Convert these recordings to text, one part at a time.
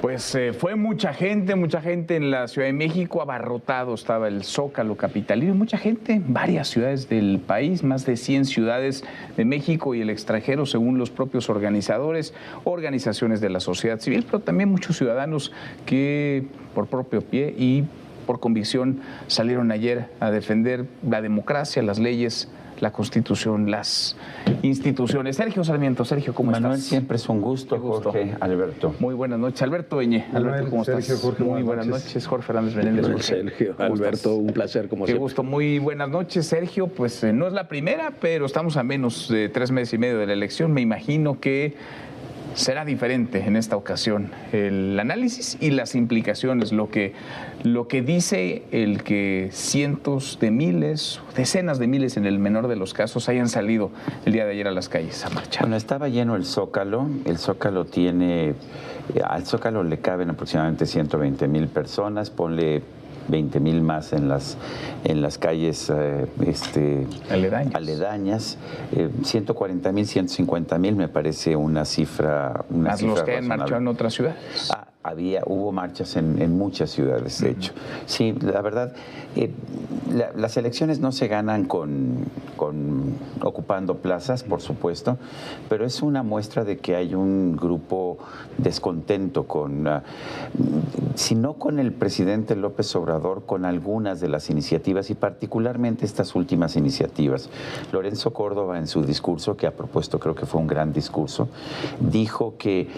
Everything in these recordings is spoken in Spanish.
Pues fue mucha gente en la Ciudad de México, abarrotado estaba el Zócalo capitalino, mucha gente en varias ciudades del país, más de 100 ciudades de México y el extranjero, según los propios organizadores, organizaciones de la sociedad civil, pero también muchos ciudadanos que por propio pie y por convicción salieron ayer a defender la democracia, las leyes, la Constitución, las instituciones. Sergio Sarmiento, Sergio, ¿cómo Manuel, estás? siempre es un gusto, Jorge, Alberto. Muy buenas noches. Alberto Eñe. Alberto, ¿cómo Sergio, estás? Jorge, Muy buenas noches. Jorge Fernández Menéndez. Manuel, Sergio, Alberto, un placer como Qué siempre. gusto. Muy buenas noches, Sergio. Pues no es la primera, pero estamos a menos de 3 meses y medio de la elección. Me imagino que será diferente en esta ocasión el análisis y las implicaciones, lo que dice el que cientos de miles, decenas de miles en el menor de los casos hayan salido el día de ayer a las calles a marchar. Bueno, estaba lleno el Zócalo tiene, al Zócalo le caben aproximadamente 120,000 personas, ponle 20,000 más en las calles aledañas. 140,000, 150,000 me parece una cifra. Más los que han marchado en otras ciudades. Hubo marchas en muchas ciudades, de hecho. Sí, la verdad, las elecciones no se ganan con ocupando plazas, por supuesto, pero es una muestra de que hay un grupo descontento si no con el presidente López Obrador, con algunas de las iniciativas y particularmente estas últimas iniciativas. Lorenzo Córdoba, en su discurso, que ha propuesto, creo que fue un gran discurso, dijo que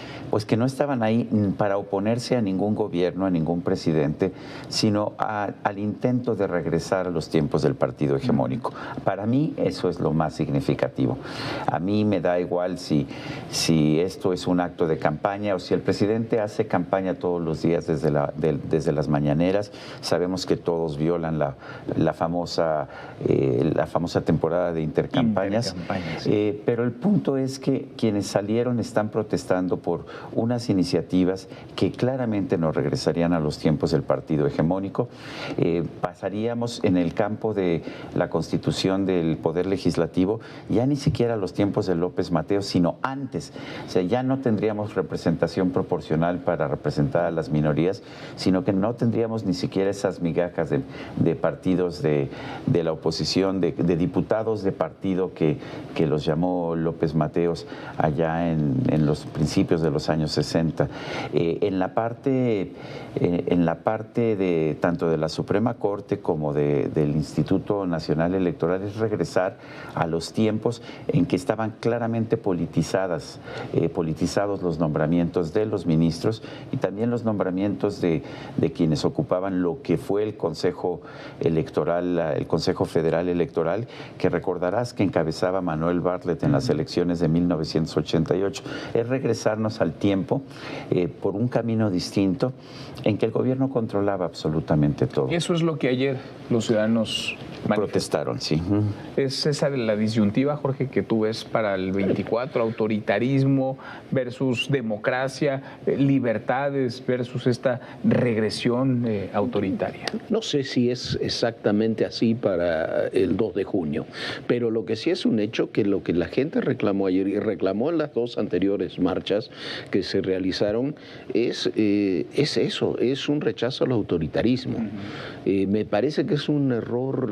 no estaban ahí para oponerse a ningún gobierno, a ningún presidente, sino al intento de regresar a los tiempos del partido hegemónico. Para mí eso es lo más significativo. A mí me da igual si esto es un acto de campaña o si el presidente hace campaña todos los días desde las mañaneras. Sabemos que todos violan la famosa temporada de intercampañas. Sí. Pero el punto es que quienes salieron están protestando por unas iniciativas que claramente nos regresarían a los tiempos del partido hegemónico. Pasaríamos en el campo de la constitución del Poder Legislativo ya ni siquiera a los tiempos de López Mateos, sino antes. O sea, ya no tendríamos representación proporcional para representar a las minorías, sino que no tendríamos ni siquiera esas migajas de partidos de la oposición, de diputados de partido que los llamó López Mateos allá en los principios de los años 60. En la parte de tanto de la Suprema Corte como del Instituto Nacional Electoral es regresar a los tiempos en que estaban claramente politizados los nombramientos de los ministros y también los nombramientos de quienes ocupaban lo que fue el Consejo Electoral, el Consejo Federal Electoral, que recordarás que encabezaba Manuel Bartlett en las elecciones de 1988. Es regresarnos al tiempo por un camino distinto en que el gobierno controlaba absolutamente todo. Eso es lo que ayer los ciudadanos protestaron, sí. ¿Es esa la disyuntiva, Jorge, que tú ves para el 24? Autoritarismo versus democracia, libertades versus esta regresión autoritaria. No sé si es exactamente así para el 2 de junio, pero lo que sí es un hecho que lo que la gente reclamó ayer y reclamó en las dos anteriores marchas que se realizaron es eso, es un rechazo al autoritarismo. Me parece que es un error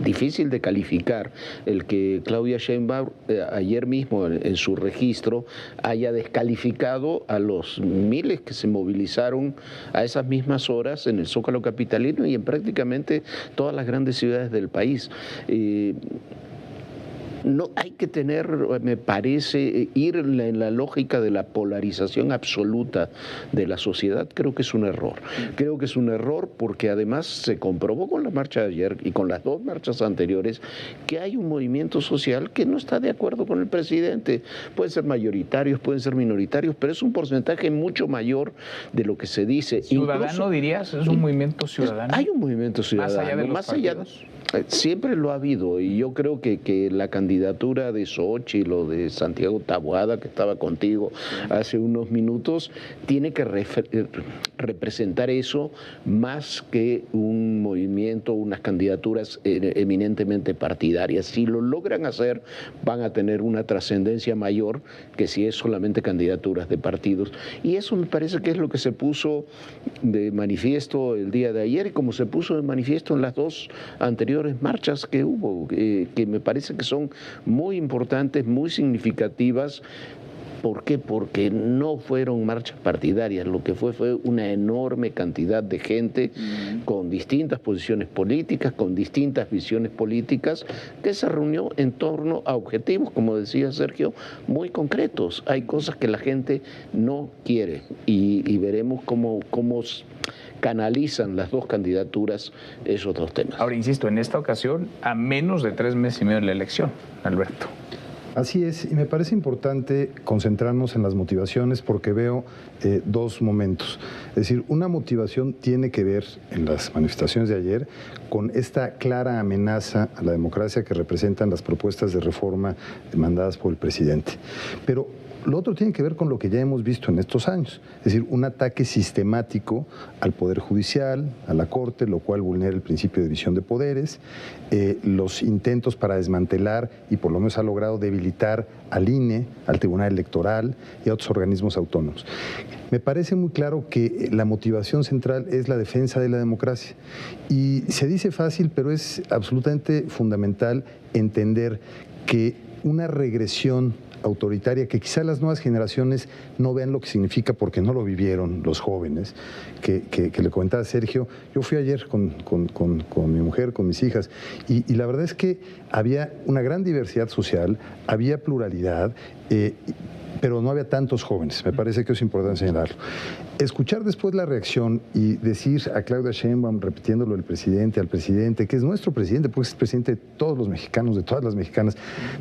difícil de calificar el que Claudia Sheinbaum ayer mismo en su registro haya descalificado a los miles que se movilizaron a esas mismas horas en el Zócalo capitalino y en prácticamente todas las grandes ciudades del país. No hay que tener, me parece, ir en la lógica de la polarización absoluta de la sociedad. Creo que es un error. Creo que es un error porque además se comprobó con la marcha de ayer y con las dos marchas anteriores que hay un movimiento social que no está de acuerdo con el presidente. Pueden ser mayoritarios, pueden ser minoritarios, pero es un porcentaje mucho mayor de lo que se dice. ¿Ciudadano incluso, dirías? ¿Es un movimiento ciudadano? Hay un movimiento ciudadano. Más allá de los partidos. Siempre lo ha habido y yo creo que la cantidad candidatura de Xóchitl o de Santiago Taboada, que estaba contigo hace unos minutos, tiene que representar eso más que un movimiento, unas candidaturas eminentemente partidarias. Si lo logran hacer, van a tener una trascendencia mayor que si es solamente candidaturas de partidos. Y eso me parece que es lo que se puso de manifiesto el día de ayer y como se puso de manifiesto en las dos anteriores marchas que hubo, que me parece que son muy importantes, muy significativas. ¿Por qué? Porque no fueron marchas partidarias, lo que fue una enorme cantidad de gente con distintas posiciones políticas, con distintas visiones políticas, que se reunió en torno a objetivos, como decía Sergio, muy concretos. Hay cosas que la gente no quiere y veremos cómo canalizan las dos candidaturas esos dos temas. Ahora, insisto, en esta ocasión, a menos de 3 meses y medio de la elección, Alberto. Así es, y me parece importante concentrarnos en las motivaciones porque veo dos momentos. Es decir, una motivación tiene que ver, en las manifestaciones de ayer, con esta clara amenaza a la democracia que representan las propuestas de reforma mandadas por el presidente. Pero lo otro tiene que ver con lo que ya hemos visto en estos años, es decir, un ataque sistemático al Poder Judicial, a la Corte, lo cual vulnera el principio de división de poderes, los intentos para desmantelar y por lo menos ha logrado debilitar al INE, al Tribunal Electoral y a otros organismos autónomos. Me parece muy claro que la motivación central es la defensa de la democracia y se dice fácil, pero es absolutamente fundamental entender que una regresión autoritaria que quizá las nuevas generaciones no vean lo que significa porque no lo vivieron los jóvenes, que le comentaba Sergio. Yo fui ayer con mi mujer, con mis hijas, y la verdad es que había una gran diversidad social, había pluralidad, pero no había tantos jóvenes. Me parece que es importante señalarlo. Escuchar después la reacción y decir a Claudia Sheinbaum, repitiéndolo al presidente, que es nuestro presidente, porque es presidente de todos los mexicanos, de todas las mexicanas,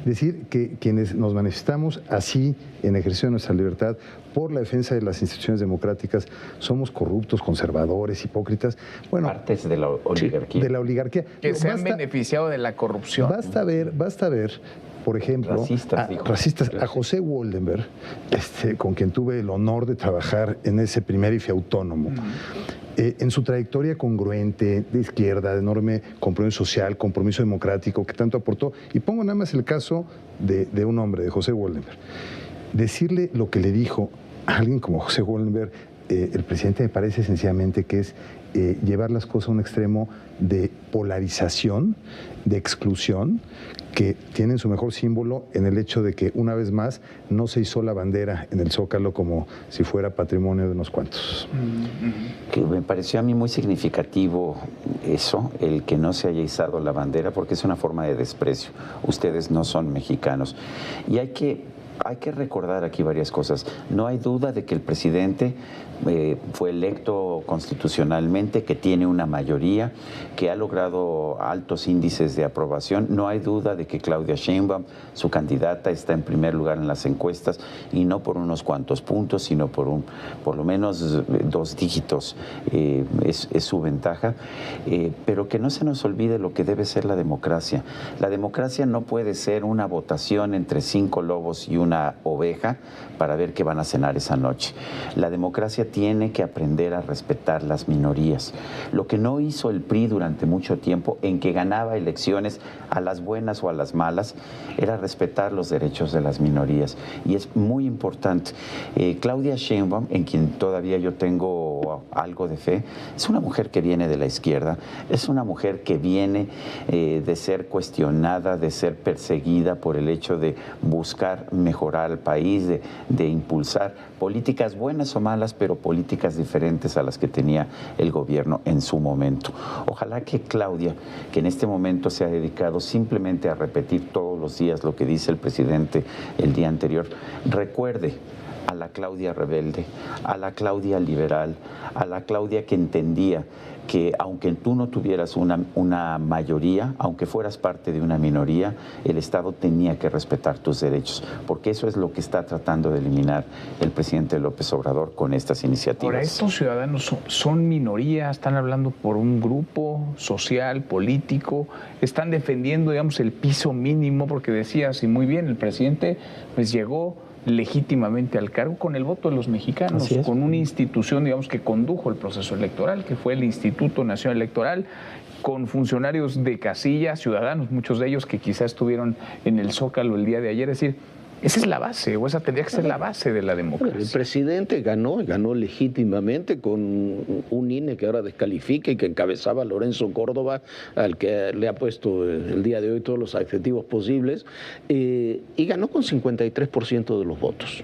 decir que quienes nos manifestamos así en ejercicio de nuestra libertad por la defensa de las instituciones democráticas somos corruptos, conservadores, hipócritas. Bueno, partes de la oligarquía. De la oligarquía. Que se han beneficiado de la corrupción. Basta ver, por ejemplo, racistas, a José Woldenberg, con quien tuve el honor de trabajar en ese primer IFE autónomo. En su trayectoria congruente, de izquierda, de enorme compromiso social, compromiso democrático, que tanto aportó. Y pongo nada más el caso de un hombre, de José Woldenberg. Decirle lo que le dijo a alguien como José Woldenberg, el presidente, me parece sencillamente que es llevar las cosas a un extremo de polarización, de exclusión, que tienen su mejor símbolo en el hecho de que una vez más no se izó la bandera en el Zócalo como si fuera patrimonio de unos cuantos. Que me pareció a mí muy significativo eso, el que no se haya izado la bandera, porque es una forma de desprecio. Ustedes no son mexicanos. Y hay que recordar aquí varias cosas. No hay duda de que el presidente fue electo constitucionalmente, que tiene una mayoría, que ha logrado altos índices de aprobación. No hay duda de que Claudia Sheinbaum, su candidata, está en primer lugar en las encuestas, y no por unos cuantos puntos, sino por lo menos 2 dígitos es su ventaja. Pero que no se nos olvide lo que debe ser la democracia. La democracia no puede ser una votación entre 5 lobos y una oveja para ver qué van a cenar esa noche. La democracia tiene que aprender a respetar las minorías. Lo que no hizo el PRI durante mucho tiempo, en que ganaba elecciones a las buenas o a las malas, era respetar los derechos de las minorías. Y es muy importante. Claudia Sheinbaum, en quien todavía yo tengo algo de fe, es una mujer que viene de la izquierda, es una mujer que viene de ser cuestionada, de ser perseguida por el hecho de buscar mejorar al país, de impulsar políticas buenas o malas, pero políticas diferentes a las que tenía el gobierno en su momento. Ojalá que Claudia, que en este momento se ha dedicado simplemente a repetir todos los días lo que dice el presidente el día anterior, recuerde a la Claudia rebelde, a la Claudia liberal, a la Claudia que entendía que aunque tú no tuvieras una mayoría, aunque fueras parte de una minoría, el Estado tenía que respetar tus derechos, porque eso es lo que está tratando de eliminar el presidente López Obrador con estas iniciativas. Ahora, estos ciudadanos son minoría, están hablando por un grupo social, político, están defendiendo, digamos, el piso mínimo, porque decías, y muy bien, el presidente pues llegó legítimamente al cargo con el voto de los mexicanos, con una institución, digamos, que condujo el proceso electoral, que fue el Instituto Nacional Electoral, con funcionarios de casilla, ciudadanos, muchos de ellos que quizás estuvieron en el Zócalo el día de ayer. Es decir, esa es la base, o esa tendría que ser la base de la democracia. El presidente ganó legítimamente con un INE que ahora descalifica y que encabezaba Lorenzo Córdoba, al que le ha puesto el día de hoy todos los adjetivos posibles, y ganó con 53% de los votos.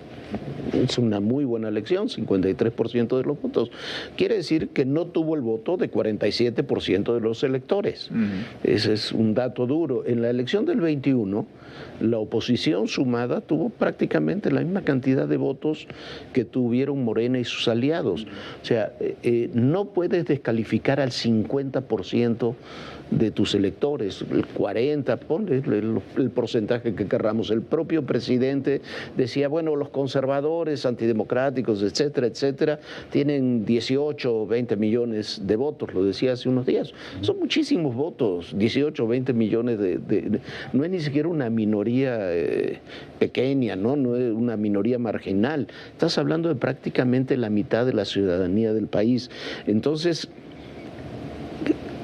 Es una muy buena elección, 53% de los votos. Quiere decir que no tuvo el voto de 47% de los electores. Ese es un dato duro. En la elección del 21, la oposición sumada tuvo prácticamente la misma cantidad de votos que tuvieron Morena y sus aliados. O sea, no puedes descalificar al 50% de tus electores, el 40%, ponle el porcentaje que querramos. El propio presidente decía, bueno, los conservadores, antidemocráticos, etcétera, etcétera, tienen 18 o 20 millones de votos, lo decía hace unos días. Son muchísimos votos, 18 o 20 millones no es ni siquiera una minoría pequeña, no es una minoría marginal. Estás hablando de prácticamente la mitad de la ciudadanía del país. Entonces,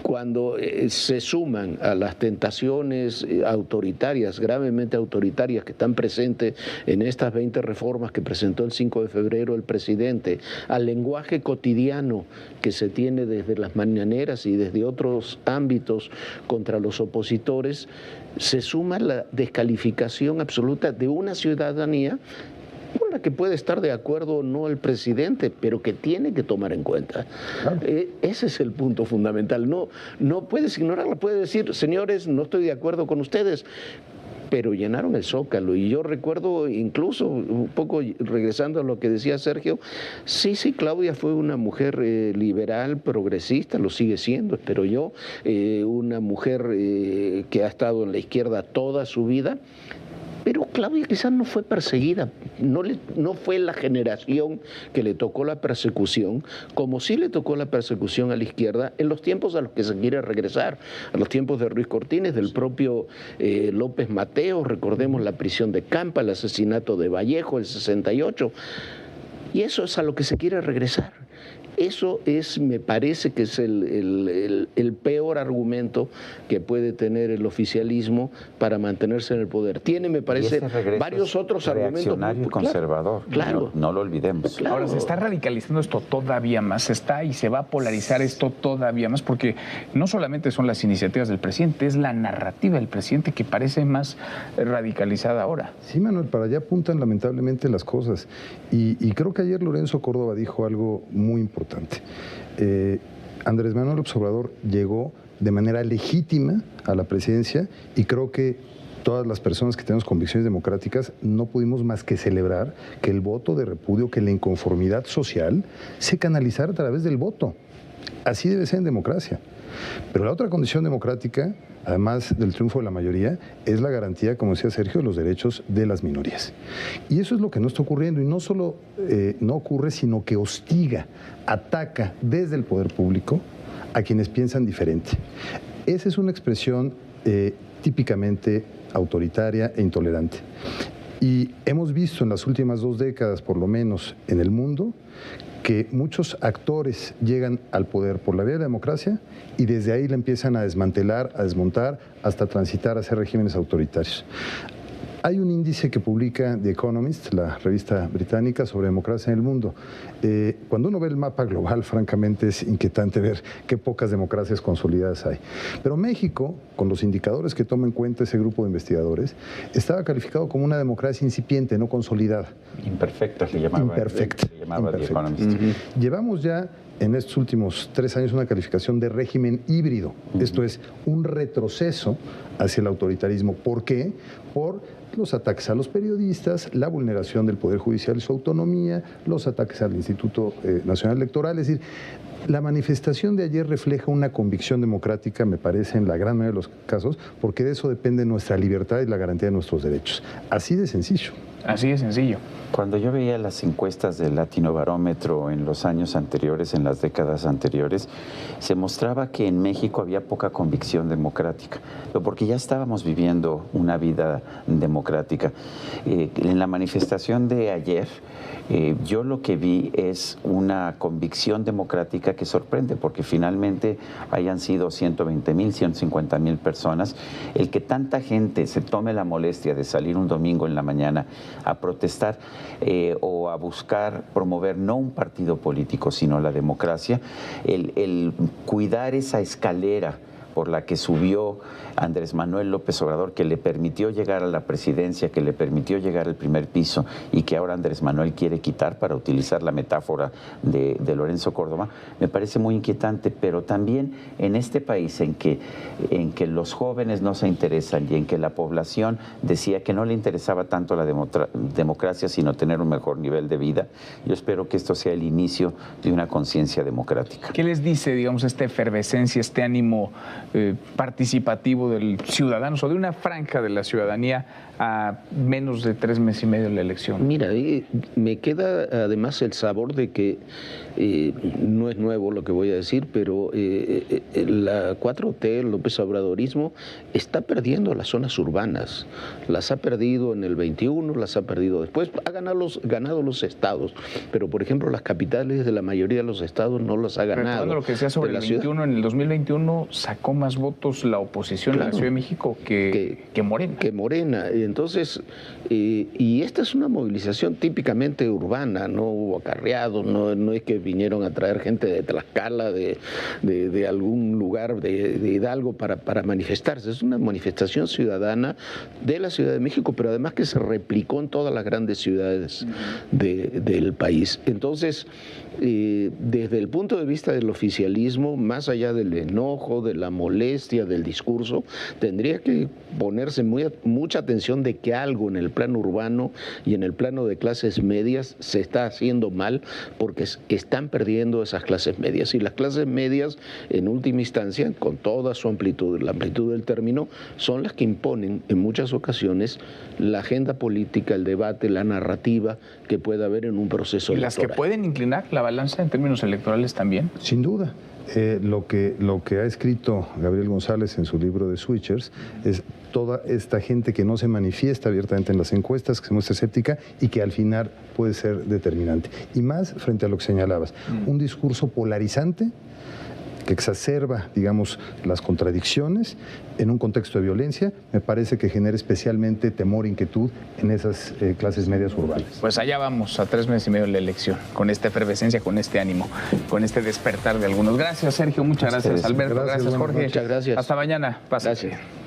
cuando se suman a las tentaciones autoritarias, gravemente autoritarias, que están presentes en estas 20 reformas que presentó el 5 de febrero el presidente, al lenguaje cotidiano que se tiene desde las mañaneras y desde otros ámbitos contra los opositores, se suma la descalificación absoluta de una ciudadanía con la que puede estar de acuerdo o no el presidente, pero que tiene que tomar en cuenta. Claro. Ese es el punto fundamental. No puedes ignorarla, puedes decir, señores, no estoy de acuerdo con ustedes, pero llenaron el Zócalo. Y yo recuerdo, incluso un poco regresando a lo que decía Sergio, sí, Claudia fue una mujer liberal, progresista, lo sigue siendo, espero yo, una mujer que ha estado en la izquierda toda su vida. Pero Claudia quizás no fue perseguida, no fue la generación que le tocó la persecución, como sí le tocó la persecución a la izquierda en los tiempos a los que se quiere regresar, a los tiempos de Ruiz Cortines, del propio López Mateos, recordemos la prisión de Campa, el asesinato de Vallejo, el 68, y eso es a lo que se quiere regresar. Eso me parece que es el peor argumento que puede tener el oficialismo para mantenerse en el poder. Tiene, me parece, varios otros argumentos. Reaccionario y conservador, claro. No lo olvidemos. Claro. Ahora se está radicalizando esto todavía más, y se va a polarizar esto todavía más, porque no solamente son las iniciativas del presidente, es la narrativa del presidente que parece más radicalizada ahora. Sí, Manuel, para allá apuntan lamentablemente las cosas. Y creo que ayer Lorenzo Córdoba dijo algo muy importante. Andrés Manuel López Obrador llegó de manera legítima a la presidencia y creo que todas las personas que tenemos convicciones democráticas no pudimos más que celebrar que el voto de repudio, que la inconformidad social se canalizara a través del voto. Así debe ser en democracia. Pero la otra condición democrática, además del triunfo de la mayoría, es la garantía, como decía Sergio, de los derechos de las minorías. Y eso es lo que no está ocurriendo, y no solo no ocurre, sino que hostiga, ataca desde el poder público a quienes piensan diferente. Esa es una expresión típicamente autoritaria e intolerante. Y hemos visto en las últimas 2 décadas, por lo menos en el mundo, que muchos actores llegan al poder por la vía de la democracia y desde ahí la empiezan a desmantelar, a desmontar, hasta transitar hacia regímenes autoritarios. Hay un índice que publica The Economist, la revista británica, sobre democracia en el mundo. Cuando uno ve el mapa global, francamente es inquietante ver qué pocas democracias consolidadas hay. Pero México, con los indicadores que toma en cuenta ese grupo de investigadores, estaba calificado como una democracia incipiente, no consolidada. Imperfecta se llamaba. Imperfecta. The Economist. Llevamos ya en estos últimos 3 años una calificación de régimen híbrido. Esto es un retroceso hacia el autoritarismo. ¿Por qué? Por los ataques a los periodistas, la vulneración del Poder Judicial y su autonomía, los ataques al Instituto Nacional Electoral. Es decir, la manifestación de ayer refleja una convicción democrática, me parece, en la gran mayoría de los casos, porque de eso depende nuestra libertad y la garantía de nuestros derechos. Así de sencillo. Así de sencillo. Cuando yo veía las encuestas del Latinobarómetro en los años anteriores, en las décadas anteriores, se mostraba que en México había poca convicción democrática, porque ya estábamos viviendo una vida democrática. En la manifestación de ayer, yo lo que vi es una convicción democrática que sorprende, porque finalmente hayan sido 120,000, 150,000 personas. El que tanta gente se tome la molestia de salir un domingo en la mañana a protestar o a buscar promover no un partido político, sino la democracia, el cuidar esa escalera por la que subió Andrés Manuel López Obrador, que le permitió llegar a la presidencia, que le permitió llegar al primer piso y que ahora Andrés Manuel quiere quitar, para utilizar la metáfora de Lorenzo Córdoba, me parece muy inquietante. Pero también en este país en que los jóvenes no se interesan y en que la población decía que no le interesaba tanto la democracia, sino tener un mejor nivel de vida, yo espero que esto sea el inicio de una conciencia democrática. ¿Qué les dice, digamos, esta efervescencia, este ánimo participativo del ciudadano o de una franja de la ciudadanía a menos de 3 meses y medio de la elección? Mira, me queda además el sabor de que no es nuevo lo que voy a decir, pero la 4T, el López Obradorismo, está perdiendo las zonas urbanas. Las ha perdido en el 21, las ha perdido después. Ha ganado los estados, pero por ejemplo las capitales de la mayoría de los estados no las ha ganado. Retomando lo que decía sobre el 21, en el 2021 sacó más votos la oposición en la Ciudad de México que Morena. Que Morena. Entonces, y esta es una movilización típicamente urbana, no hubo acarreados, no es que vinieron a traer gente de Tlaxcala, de algún lugar de Hidalgo para manifestarse. Es una manifestación ciudadana de la Ciudad de México, pero además que se replicó en todas las grandes ciudades del país. Entonces, desde el punto de vista del oficialismo, más allá del enojo, de la molestia, del discurso, tendría que ponerse mucha atención de que algo en el plano urbano y en el plano de clases medias se está haciendo mal, porque están perdiendo esas clases medias. Y las clases medias, en última instancia, con toda su amplitud, la amplitud del término, son las que imponen en muchas ocasiones la agenda política, el debate, la narrativa que pueda haber en un proceso electoral. ¿Y las que pueden inclinar la balanza en términos electorales también? Sin duda. Lo que ha escrito Gabriel González en su libro de Switchers es toda esta gente que no se manifiesta abiertamente en las encuestas, que se muestra escéptica y que al final puede ser determinante. Y más frente a lo que señalabas, un discurso polarizante que exacerba, digamos, las contradicciones en un contexto de violencia, me parece que genera especialmente temor e inquietud en esas clases medias urbanas. Pues allá vamos, a 3 meses y medio de la elección, con esta efervescencia, con este ánimo, con este despertar de algunos. Gracias, Sergio, muchas gracias. Alberto, gracias, Jorge. Muchas gracias. Hasta mañana. Pásate. Gracias.